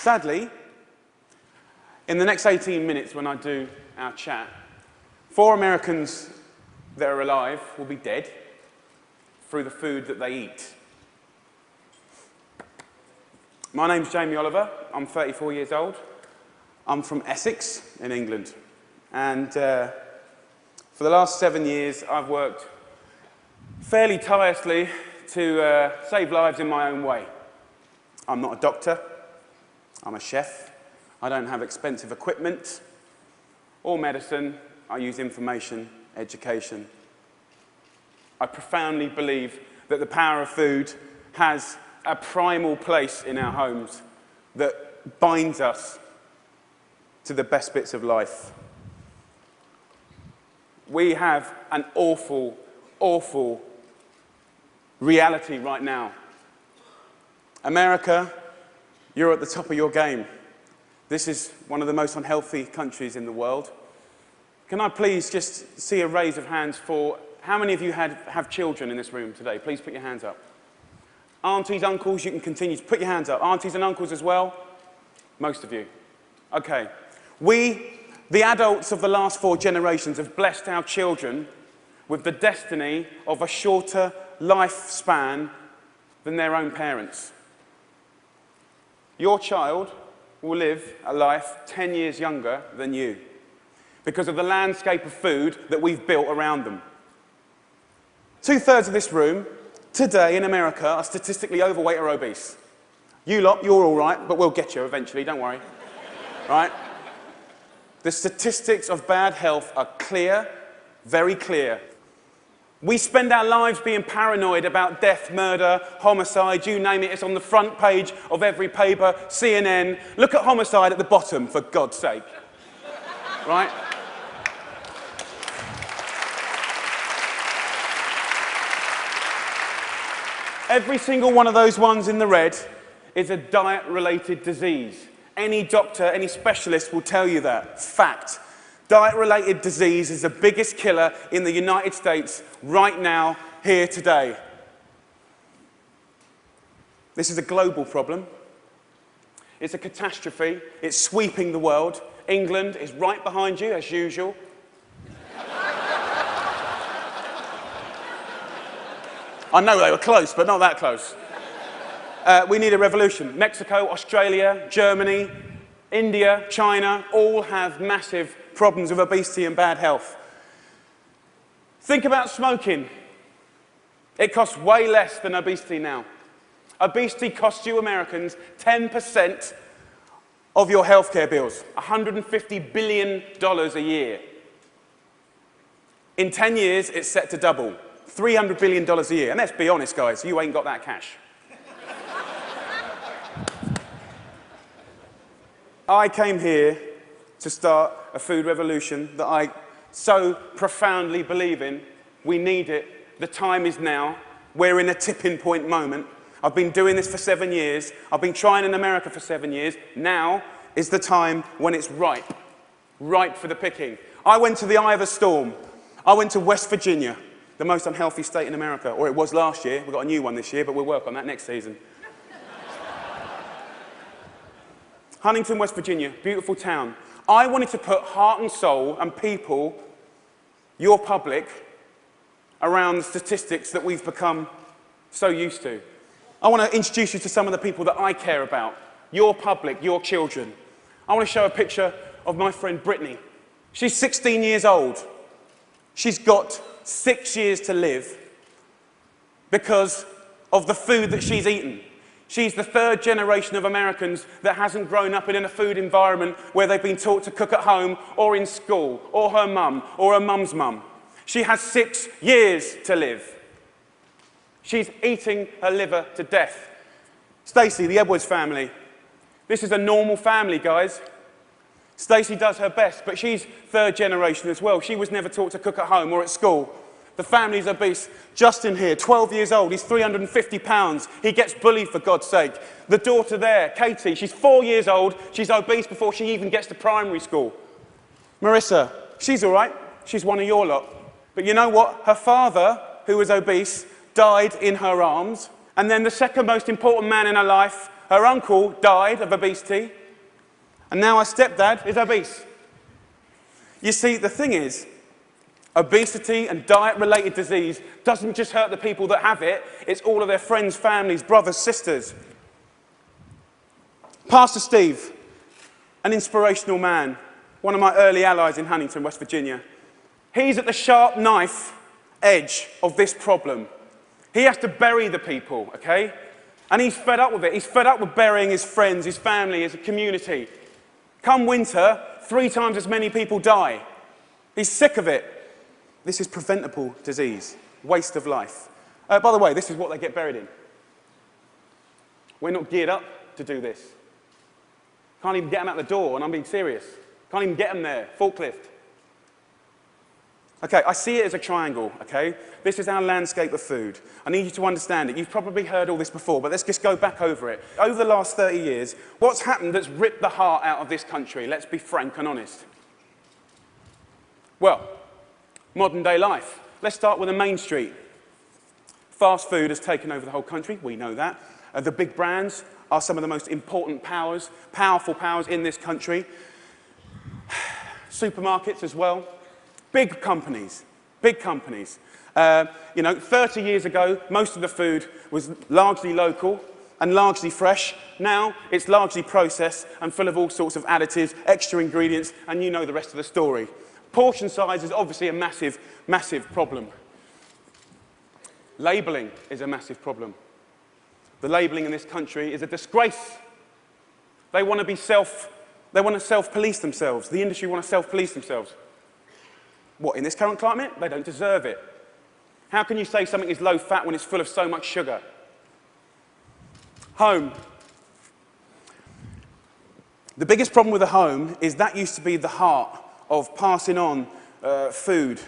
Sadly, in the next 18 minutes when I do our chat, 4 Americans that are alive will be dead through the food that they eat. My name's Jamie Oliver. I'm 34 years old. I'm from Essex in England. And for the last 7 years, I've worked fairly tirelessly to save lives in my own way. I'm not a doctor. I'm a chef. I don't have expensive equipment or medicine. I use information, education. I profoundly believe that the power of food has a primal place in our homes that binds us to the best bits of life. We have an awful, awful reality right now. America, you're at the top of your game. This is one of the most unhealthy countries in the world. Can I please just see a raise of hands for how many of you have children in this room today? Please put your hands up. Aunties, uncles, you can continue to put your hands up. Aunties and uncles as well? Most of you. Okay. We, the adults of the last 4 generations, have blessed our children with the destiny of a shorter lifespan than their own parents. Your child will live a life 10 years younger than you because of the landscape of food that we've built around them. 2/3 of this room today in America are statistically overweight or obese. You lot, you're all right, but we'll get you eventually, don't worry. Right? The statistics of bad health are clear, very clear. We spend our lives being paranoid about death, murder, homicide, you name it. It's on the front page of every paper, CNN. Look at homicide at the bottom, for God's sake. Right? Every single one of those ones in the red is a diet-related disease. Any doctor, any specialist will tell you that. Fact. Diet-related disease is the biggest killer in the United States right now, here today. This is a global problem. It's a catastrophe. It's sweeping the world. England is right behind you, as usual. I know they were close, but not that close. We need a revolution. Mexico, Australia, Germany, India, China, all have massive problems with obesity and bad health. Think about smoking. It costs way less than obesity now. Obesity costs you Americans 10% of your healthcare bills, $150 billion a year. In 10 years, it's set to double, $300 billion a year. And let's be honest, guys, you ain't got that cash. I came here to start a food revolution that I so profoundly believe in. We need it. The time is now. We're in a tipping point moment. I've been doing this for 7 years. I've been trying in America for 7 years. Now is the time when it's ripe. Ripe for the picking. I went to the eye of a storm. I went to West Virginia, the most unhealthy state in America. Or it was last year. We've got a new one this year, but we'll work on that next season. Huntington, West Virginia, beautiful town. I wanted to put heart and soul and people, your public, around the statistics that we've become so used to. I want to introduce you to some of the people that I care about, your public, your children. I want to show a picture of my friend Brittany. She's 16 years old. She's got 6 years to live because of the food that she's eaten. She's the 3rd generation of Americans that hasn't grown up in a food environment where they've been taught to cook at home or in school, or her mum, or her mum's mum. She has 6 years to live. She's eating her liver to death. Stacey, the Edwards family. This is a normal family, guys. Stacey does her best, but she's 3rd generation as well. She was never taught to cook at home or at school. The family's obese. Justin here, 12 years old, he's 350 pounds. He gets bullied, for God's sake. The daughter there, Katie, she's 4 years old. She's obese before she even gets to primary school. Marissa, she's all right. She's one of your lot. But you know what? Her father, who was obese, died in her arms. And then the second most important man in her life Her uncle died of obesity, and now her stepdad is obese. You see, the thing is, obesity and diet-related disease doesn't just hurt the people that have it, it's all of their friends, families, brothers, sisters. Pastor Steve, an inspirational man, one of my early allies in Huntington, West Virginia. He's at the sharp knife edge of this problem. He has to bury the people, okay? And he's fed up with it. He's fed up with burying his friends, his family, his community. Come winter, 3 times as many people die. He's sick of it. This is preventable disease, waste of life. By the way, this is what they get buried in. We're not geared up to do this. Can't even get them out the door, and I'm being serious. Can't even get them there, forklift. Okay, I see it as a triangle, okay? This is our landscape of food. I need you to understand it. You've probably heard all this before, but let's just go back over it. Over the last 30 years, what's happened that's ripped the heart out of this country? Let's be frank and honest. Well, modern day life. Let's start with the main street. Fast food has taken over the whole country, we know that. The big brands are some of the most important powers, powerful powers in this country. Supermarkets as well. Big companies, big companies. 30 years ago, most of the food was largely local and largely fresh. Now, it's largely processed and full of all sorts of additives, extra ingredients, and you know the rest of the story. Portion size is obviously a massive, massive problem. Labelling is a massive problem. The labelling in this country is a disgrace. They want to self-police themselves. The industry want to self-police themselves. What, in this current climate? They don't deserve it. How can you say something is low fat when it's full of so much sugar? Home. The biggest problem with the home is that used to be the heart of passing on food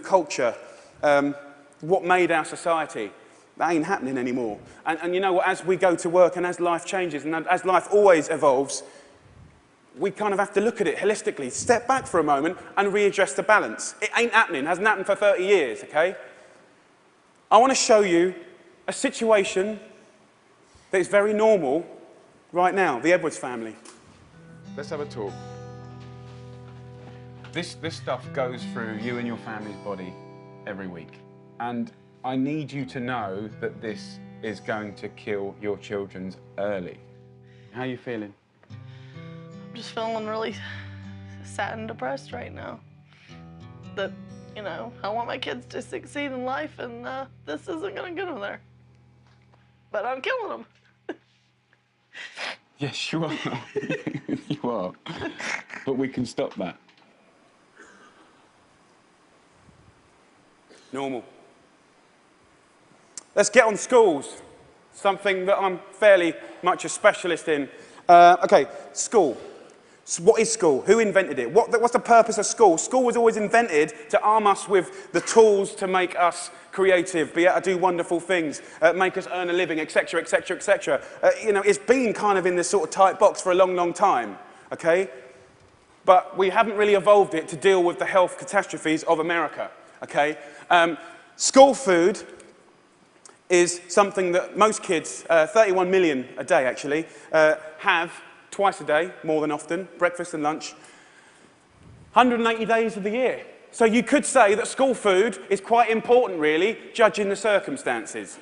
culture, what made our society. That ain't happening anymore. And you know what, as we go to work and as life changes and as life always evolves, we kind of have to look at it holistically, step back for a moment and readdress the balance. It ain't happening, hasn't happened for 30 years, okay? I want to show you a situation that is very normal right now, the Edwards family. Let's have a talk. This stuff goes through you and your family's body every week. And I need you to know that this is going to kill your children early. How are you feeling? I'm just feeling really sad and depressed right now. That, I want my kids to succeed in life, and this isn't gonna get them there. But I'm killing them. Yes, you are. You are. But we can stop that. Normal. Let's get on schools, something that I'm fairly much a specialist in. Okay, school. So what is school? Who invented it? What's the purpose of school? School was always invented to arm us with the tools to make us creative, be able to do wonderful things, make us earn a living, etc., etc., etc. It's been kind of in this sort of tight box for a long, long time, okay? But we haven't really evolved it to deal with the health catastrophes of America, okay? School food is something that most kids, 31 million a day actually, have twice a day, more than often, breakfast and lunch, 180 days of the year. So you could say that school food is quite important, really, judging the circumstances.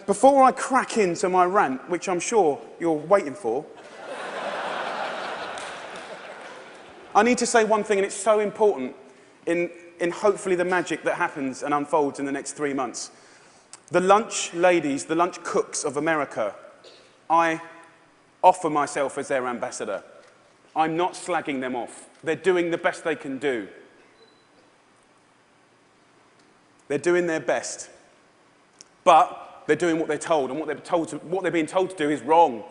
Before I crack into my rant, which I'm sure you're waiting for, I need to say one thing, and it's so important in hopefully the magic that happens and unfolds in the next 3 months. The lunch ladies, the lunch cooks of America, I offer myself as their ambassador. I'm not slagging them off. They're doing the best they can do. They're doing their best. But they're doing what they're told, and what they're being told to do is wrong.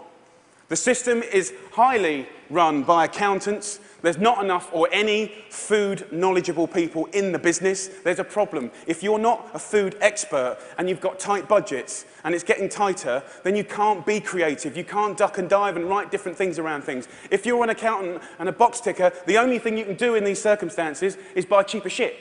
The system is highly run by accountants. There's not enough or any food knowledgeable people in the business. There's a problem. If you're not a food expert and you've got tight budgets and it's getting tighter, then you can't be creative. You can't duck and dive and write different things around things. If you're an accountant and a box ticker, the only thing you can do in these circumstances is buy cheaper shit.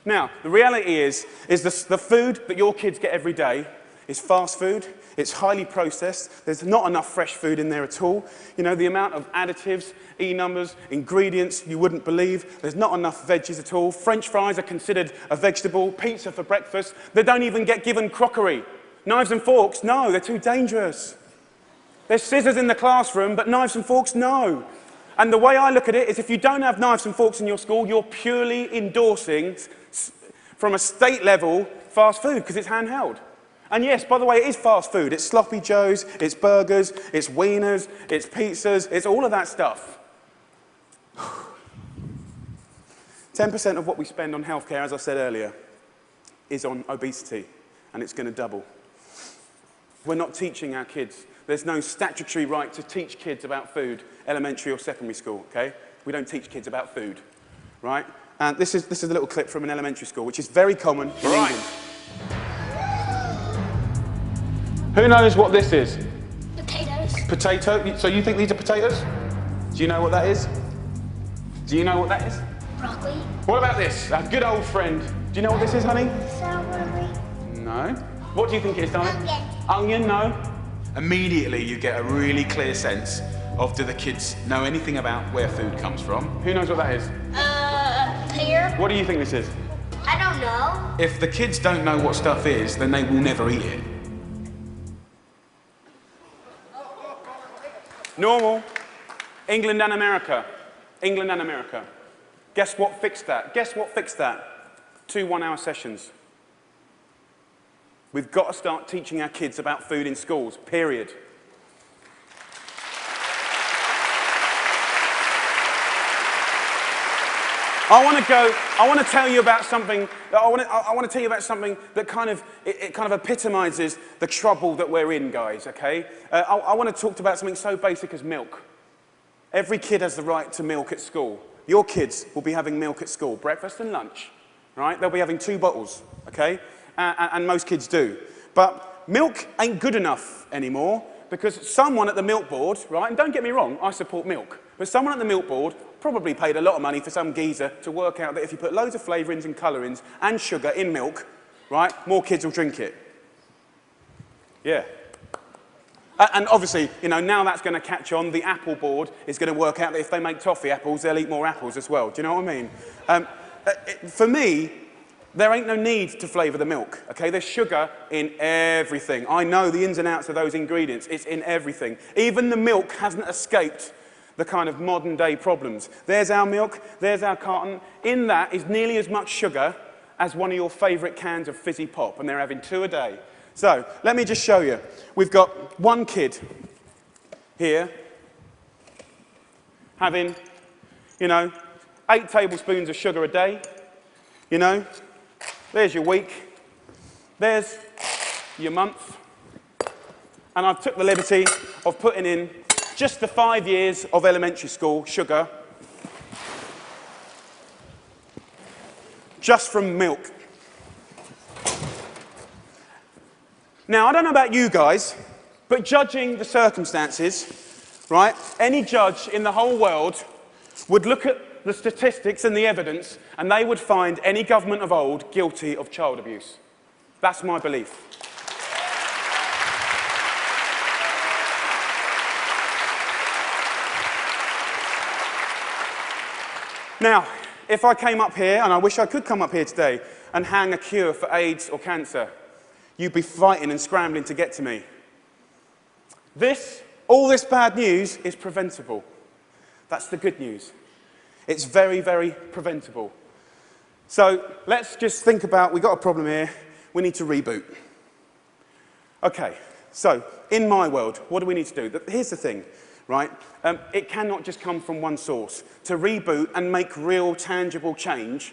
Now, the reality is the food that your kids get every day is fast food. It's highly processed. There's not enough fresh food in there at all. You know, the amount of additives, E-numbers, ingredients you wouldn't believe. There's not enough veggies at all. French fries are considered a vegetable. Pizza for breakfast. They don't even get given crockery. Knives and forks, no, they're too dangerous. There's scissors in the classroom, but knives and forks, no. And the way I look at it is if you don't have knives and forks in your school, you're purely endorsing, from a state level, fast food, because it's handheld. And yes, by the way, it is fast food. It's sloppy joes, it's burgers, it's wieners, it's pizzas, it's all of that stuff. 10% of what we spend on healthcare, as I said earlier, is on obesity, and it's going to double. We're not teaching our kids. There's no statutory right to teach kids about food, elementary or secondary school, okay? We don't teach kids about food, right? And this is a little clip from an elementary school, which is very common in England. Who knows what this is? Potatoes. Potato? So you think these are potatoes? Do you know what that is? Do you know what that is? Broccoli. What about this? Our good old friend. Do you know what this is, honey? Celery. No. What do you think it is, darling? Onion. Onion, no. Immediately you get a really clear sense of, do the kids know anything about where food comes from? Who knows what that is? Pear. What do you think this is? I don't know. If the kids don't know what stuff is, then they will never eat it. Normal. England and America. England and America. Guess what fixed that? Guess what fixed that? 2 one-hour sessions. We've got to start teaching our kids about food in schools, period. I want to tell you about something that kind of epitomizes the trouble that we're in, guys, okay? I want to talk about something so basic as milk. Every kid has the right to milk at school. Your kids will be having milk at school, breakfast and lunch, right? They'll be having 2 bottles, okay? And most kids do. But milk ain't good enough anymore because someone at the milk board, right, and don't get me wrong, I support milk, but someone at the milk board probably paid a lot of money for some geezer to work out that if you put loads of flavourings and colourings and sugar in milk, right, more kids will drink it. Yeah. And obviously, you know, now that's going to catch on. The apple board is going to work out that if they make toffee apples, they'll eat more apples as well. Do you know what I mean? For me, there ain't no need to flavour the milk, okay? There's sugar in everything. I know the ins and outs of those ingredients. It's in everything. Even the milk hasn't escaped the kind of modern day problems. There's our milk, there's our carton. In that is nearly as much sugar as one of your favourite cans of fizzy pop, and they're having 2 a day. So, let me just show you. We've got one kid here having, you know, 8 tablespoons of sugar a day, you know. There's your week. There's your month. And I've took the liberty of putting in just the 5 years of elementary school sugar, just from milk. Now, I don't know about you guys, but judging the circumstances, right, any judge in the whole world would look at the statistics and the evidence, and they would find any government of old guilty of child abuse. That's my belief. Now, if I came up here, and I wish I could come up here today, and hang a cure for AIDS or cancer, you'd be fighting and scrambling to get to me. All this bad news is preventable. That's the good news. It's very, very preventable. So let's just think about, we've got a problem here, we need to reboot. Okay, so in my world, what do we need to do? Here's the thing, right? It cannot just come from one source. To reboot and make real, tangible change,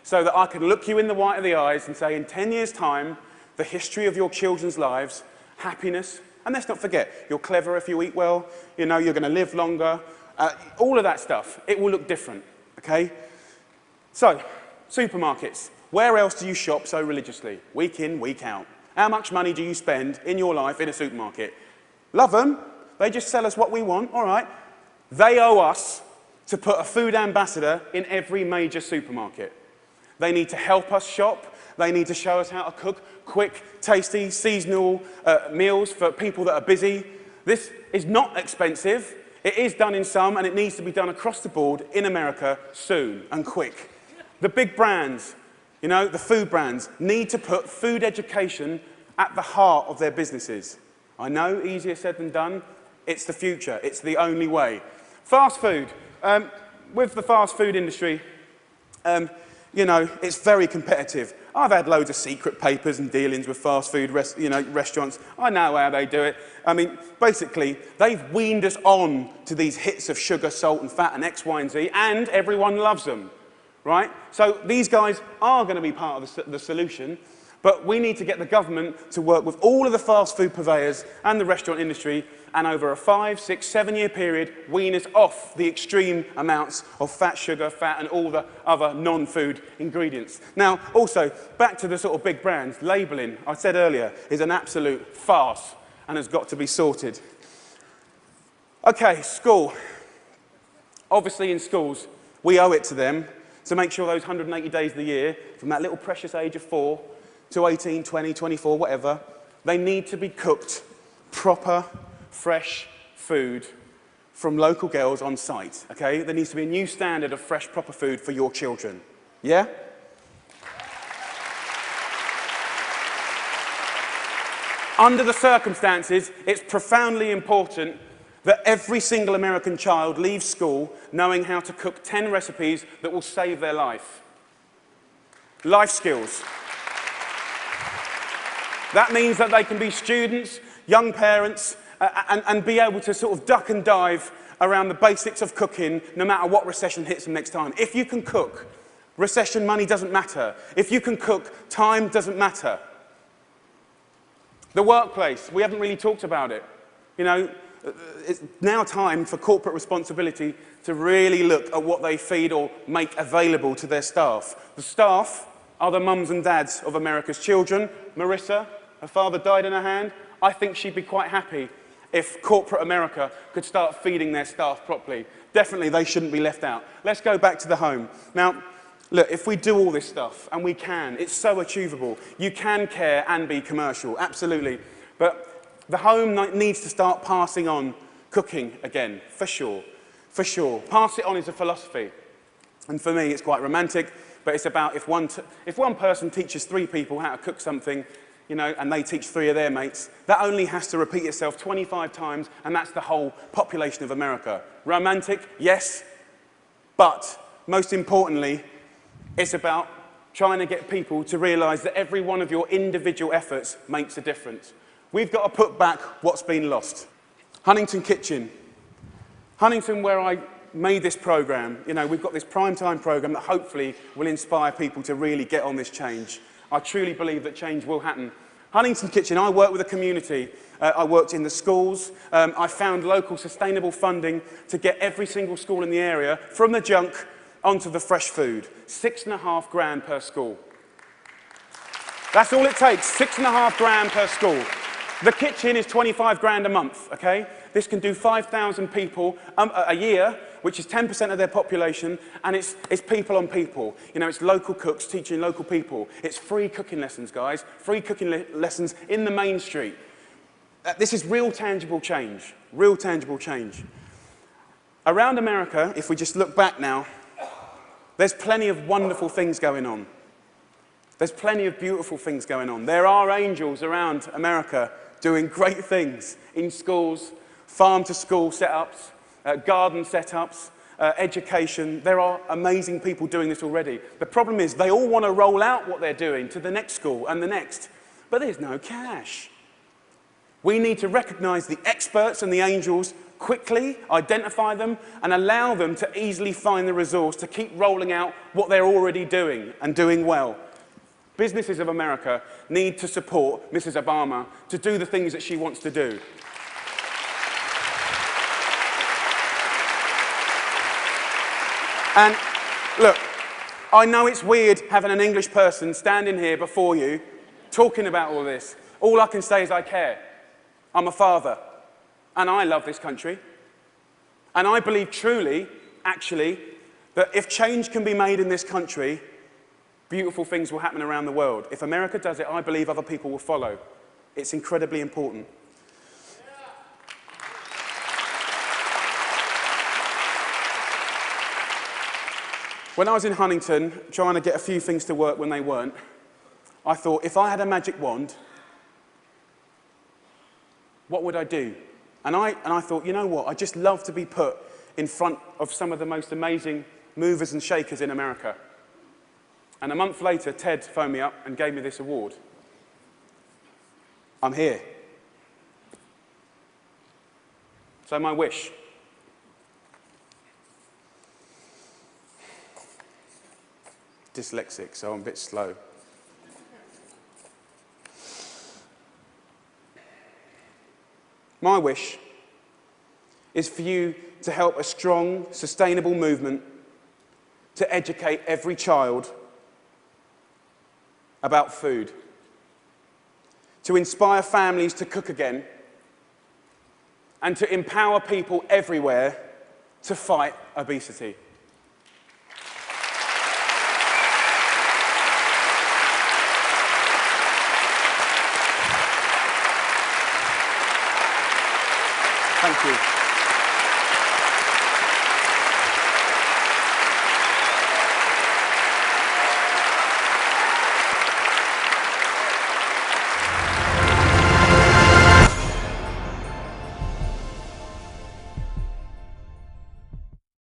so that I can look you in the white of the eyes and say, in 10 years' time, the history of your children's lives, happiness, and let's not forget, you're clever if you eat well, you know, you're going to live longer, all of that stuff, it will look different, okay? So, supermarkets. Where else do you shop so religiously? Week in, week out. How much money do you spend in your life in a supermarket? Love them. They just sell us what we want, all right. They owe us to put a food ambassador in every major supermarket. They need to help us shop. They need to show us how to cook quick, tasty, seasonal meals for people that are busy. This is not expensive. It is done in some, and it needs to be done across the board in America soon and quick. The big brands, you know, the food brands, need to put food education at the heart of their businesses. I know, easier said than done. It's the future. It's the only way. Fast food. With the fast food industry, you know, it's very competitive. I've had loads of secret papers and dealings with fast food restaurants. I know how they do it. I mean, basically, they've weaned us on to these hits of sugar, salt, and fat, and X, Y, and Z, and everyone loves them, right? So these guys are going to be part of the solution, but we need to get the government to work with all of the fast food purveyors and the restaurant industry, and over a 5, 6, 7-year period, wean us off the extreme amounts of fat, sugar, fat, and all the other non-food ingredients. Now, also, back to the sort of big brands, labelling, I said earlier, is an absolute farce and has got to be sorted. Okay, school. Obviously, in schools, we owe it to them to make sure those 180 days of the year, from that little precious age of 4 to 18, 20, 24, whatever, they need to be cooked proper, fresh food from local girls on site, okay? There needs to be a new standard of fresh, proper food for your children. Yeah? Under the circumstances, it's profoundly important that every single American child leaves school knowing how to cook 10 recipes that will save their life. Life skills. That means that they can be students, young parents, and be able to sort of duck and dive around the basics of cooking no matter what recession hits them next time. If you can cook, recession money doesn't matter. If you can cook, time doesn't matter. The workplace, we haven't really talked about it. You know, it's now time for corporate responsibility to really look at what they feed or make available to their staff. The staff are the mums and dads of America's children. Marissa, her father died in her hand. I think she'd be quite happy if corporate America could start feeding their staff properly. Definitely, they shouldn't be left out. Let's go back to the home. Now, look, if we do all this stuff, and we can, it's so achievable. You can care and be commercial, absolutely. But the home needs to start passing on cooking again, for sure. For sure. Pass it on is a philosophy. And for me, it's quite romantic, but it's about if one person teaches 3 people how to cook something, you know, and they teach 3 of their mates, that only has to repeat itself 25 times, and that's the whole population of America. Romantic, yes, but most importantly, it's about trying to get people to realise that every one of your individual efforts makes a difference. We've got to put back what's been lost. Huntington Kitchen. Huntington, where I made this programme, you know, we've got this primetime programme that hopefully will inspire people to really get on this change. I truly believe that change will happen. Huntington Kitchen, I work with a community. I worked in the schools. I found local sustainable funding to get every single school in the area from the junk onto the fresh food. $6.5 grand per school. That's all it takes, $6.5 grand per school. The kitchen is 25 grand a month, okay? This can do 5,000 people a year, which is 10% of their population, and it's people on people. You know, it's local cooks teaching local people. It's free cooking lessons, guys. Free cooking lessons in the main street. This is real tangible change. Real tangible change. Around America, if we just look back now, there's plenty of wonderful things going on. There's plenty of beautiful things going on. There are angels around America doing great things in schools, farm-to-school setups, garden setups, education. There are amazing people doing this already. The problem is they all want to roll out what they're doing to the next school and the next, but there's no cash. We need to recognize the experts and the angels quickly, identify them, and allow them to easily find the resource to keep rolling out what they're already doing and doing well. Businesses of America need to support Mrs. Obama to do the things that she wants to do. And look, I know it's weird having an English person standing here before you talking about all this. All I can say is I care. I'm a father, and I love this country. And I believe truly, actually, that if change can be made in this country, beautiful things will happen around the world. If America does it, I believe other people will follow. It's incredibly important. When I was in Huntington, trying to get a few things to work when they weren't, I thought, if I had a magic wand, what would I do? And I thought, you know what, I'd just love to be put in front of some of the most amazing movers and shakers in America. And a month later, Ted phoned me up and gave me this award. I'm here. So my wish. Dyslexic, so I'm a bit slow. My wish is for you to help a strong, sustainable movement to educate every child about food, to inspire families to cook again, and to empower people everywhere to fight obesity. Thank you.